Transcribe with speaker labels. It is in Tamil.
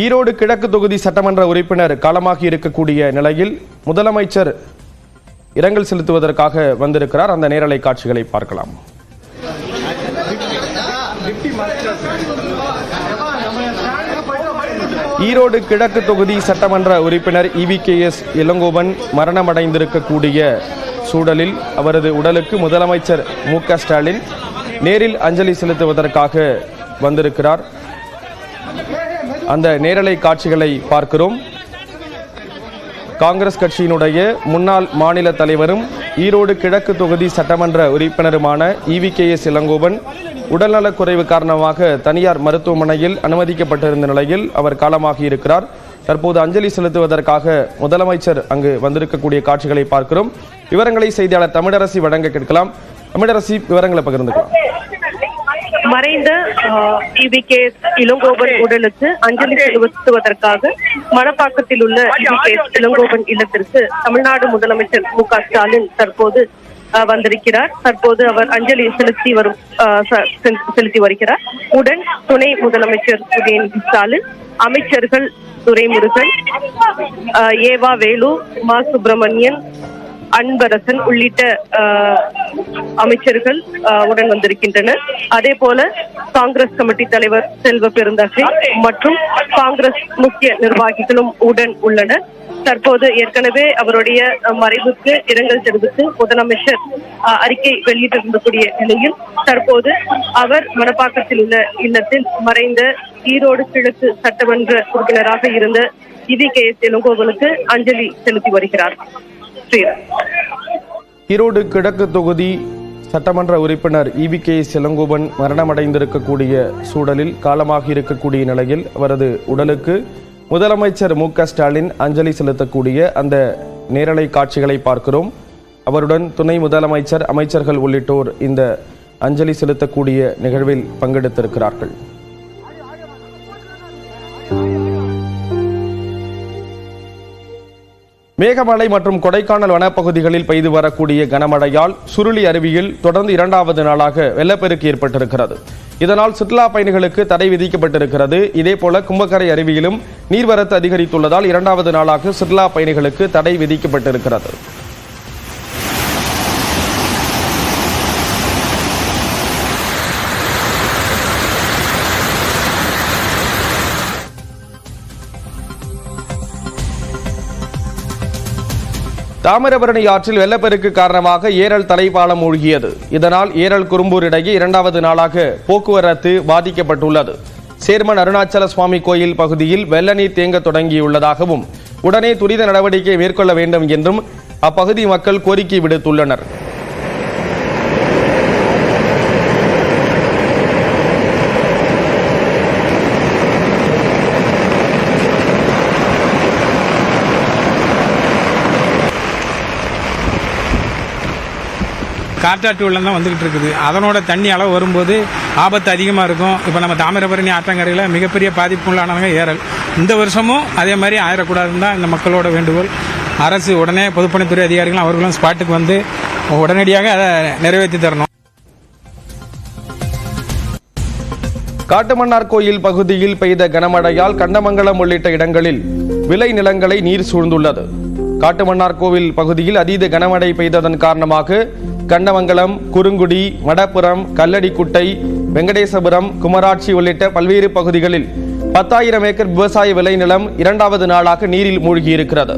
Speaker 1: ஈரோடு கிழக்கு தொகுதி சட்டமன்ற உறுப்பினர் காலமாகி இருக்கக்கூடிய நிலையில் முதலமைச்சர் இரங்கல் செலுத்துவதற்காக வந்திருக்கிறார். அந்த நேரலை காட்சிகளை பார்க்கலாம். ஈரோடு கிழக்கு தொகுதி சட்டமன்ற உறுப்பினர் EVKS இளங்கோவன் மரணமடைந்திருக்கக்கூடிய சூழலில் அவரது உடலுக்கு முதலமைச்சர் MK ஸ்டாலின் நேரில் அஞ்சலி செலுத்துவதற்காக வந்திருக்கிறார். அந்த நேரலை காட்சிகளை பார்க்கிறோம். காங்கிரஸ் கட்சியினுடைய முன்னாள் மாநில தலைவரும் ஈரோடு கிழக்கு தொகுதி சட்டமன்ற உறுப்பினருமான EVKS இளங்கோவன் உடல்நலக்குறைவு காரணமாக தனியார் மருத்துவமனையில் அனுமதிக்கப்பட்டிருந்த நிலையில் அவர் காலமாகி இருக்கிறார். தற்போது அஞ்சலி செலுத்துவதற்காக முதலமைச்சர் அங்கு வந்திருக்கக்கூடிய காட்சிகளை பார்க்கிறோம். விவரங்களை செய்தியாளர் தமிழரசி வழங்க கேட்கலாம். தமிழரசி, விவரங்களை பகிர்ந்துக்கலாம்.
Speaker 2: மறைந்த EVKS இளங்கோவன் உடலுக்கு அஞ்சலி செலுத்துவதற்காக மணப்பாக்கத்தில் உள்ள EVKS இளங்கோவன் இல்லத்திற்கு தமிழ்நாடு முதலமைச்சர் MK ஸ்டாலின் தற்போது வந்திருக்கிறார். தற்போது அவர் அஞ்சலி செலுத்தி வருகிறார். உடன் துணை முதலமைச்சர் உதயநிதி ஸ்டாலின், அமைச்சர்கள் துரைமுருகன், ஏவா வேலு, மா சுப்பிரமணியன், அன்பரசன் உள்ளிட்ட அமைச்சர்கள் உடன் வந்திருக்கின்றனர். அதே போல காங்கிரஸ் கமிட்டி தலைவர் செல்வ பெருந்தகை மற்றும் காங்கிரஸ் முக்கிய நிர்வாகிகளும் உடன் உள்ளனர். தற்போது ஏற்கனவே அவருடைய மறைவுக்கு இரங்கல் தெரிவித்து முதலமைச்சர் அறிக்கை வெளியிட்டிருந்தக்கூடிய நிலையில் தற்போது அவர் மணப்பாக்கத்தில் உள்ள இல்லத்தில் மறைந்த ஈரோடு கிழக்கு சட்டமன்ற உறுப்பினராக இருந்த EVKS இளங்கோவனுக்கு அஞ்சலி செலுத்தி வருகிறார்.
Speaker 1: ஈரோடு கிழக்கு தொகுதி சட்டமன்ற உறுப்பினர் EVKS இளங்கோவன் மரணமடைந்திருக்கக்கூடிய சூழலில் காலமாகி இருக்கக்கூடிய நிலையில் அவரது உடலுக்கு முதலமைச்சர் MK ஸ்டாலின் அஞ்சலி செலுத்தக்கூடிய அந்த நேரலை காட்சிகளை பார்க்கிறோம். அவருடன் துணை முதலமைச்சர், அமைச்சர்கள் உள்ளிட்டோர் இந்த அஞ்சலி செலுத்தக்கூடிய நிகழ்வில் பங்கெடுத்திருக்கிறார்கள். மேகமலை மற்றும் கொடைக்கானல் வனப்பகுதிகளில் பெய்து வரக்கூடிய கனமழையால் சுருளி அருவியில் தொடர்ந்து 2வது நாளாக வெள்ளப்பெருக்கு ஏற்பட்டிருக்கிறது. இதனால் சுற்றுலா பயணிகளுக்கு தடை விதிக்கப்பட்டிருக்கிறது. இதேபோல கும்பக்கரை அருவியிலும் நீர்வரத்து அதிகரித்துள்ளதால் 2வது நாளாக சுற்றுலா பயணிகளுக்கு தடை விதிக்கப்பட்டிருக்கிறது. தாமிரபரணி ஆற்றில் வெள்ளப்பெருக்கு காரணமாக ஏரல் தலைப்பாலம் மூழ்கியது. இதனால் ஏரல் குறும்பூர் இடையே 2வது நாளாக போக்குவரத்து பாதிக்கப்பட்டுள்ளது. சேர்மன் அருணாச்சல சுவாமி கோயில் பகுதியில் வெள்ள நீர் தேங்க தொடங்கியுள்ளதாகவும் உடனே துரித நடவடிக்கை மேற்கொள்ள வேண்டும் என்றும் அப்பகுதி மக்கள் கோரிக்கை விடுத்துள்ளனர்.
Speaker 3: காற்றாற்று வெள்ளம் தான் வந்துகிட்டு இருக்குது. அதனோட தண்ணி அளவு வரும்போது ஆபத்து அதிகமாக இருக்கும். இப்போ நம்ம தாமிரபரணி ஆற்றங்கரையில் மிகப்பெரிய பாதிப்புள்ளானவங்க ஏரல். இந்த வருஷமும் அதே மாதிரி ஆயிடக்கூடாதுன்னு தான் இந்த மக்களோட வேண்டுகோள். அரசு உடனே பொதுப்பணித்துறை அதிகாரிகளும் அவர்களும் ஸ்பாட்டுக்கு வந்து உடனடியாக அதை நிறைவேற்றி தரணும்.
Speaker 1: காட்டுமன்னார் கோயில் பகுதியில் பெய்த கனமழையால் கண்டமங்கலம் உள்ளிட்ட இடங்களில் விளை நிலங்களை நீர் சூழ்ந்துள்ளது. காட்டுமன்னார் கோவில் பகுதியில் அதீத கனமழை பெய்ததன் காரணமாக கண்டமங்கலம், குறுங்குடி, மடப்புரம், கல்லடிக்குட்டை, வெங்கடேசபுரம், குமராட்சி உள்ளிட்ட பல்வேறு பகுதிகளில் 10,000 ஏக்கர் விவசாய விளைநிலம் 2வது நாளாக நீரில் மூழ்கியிருக்கிறது.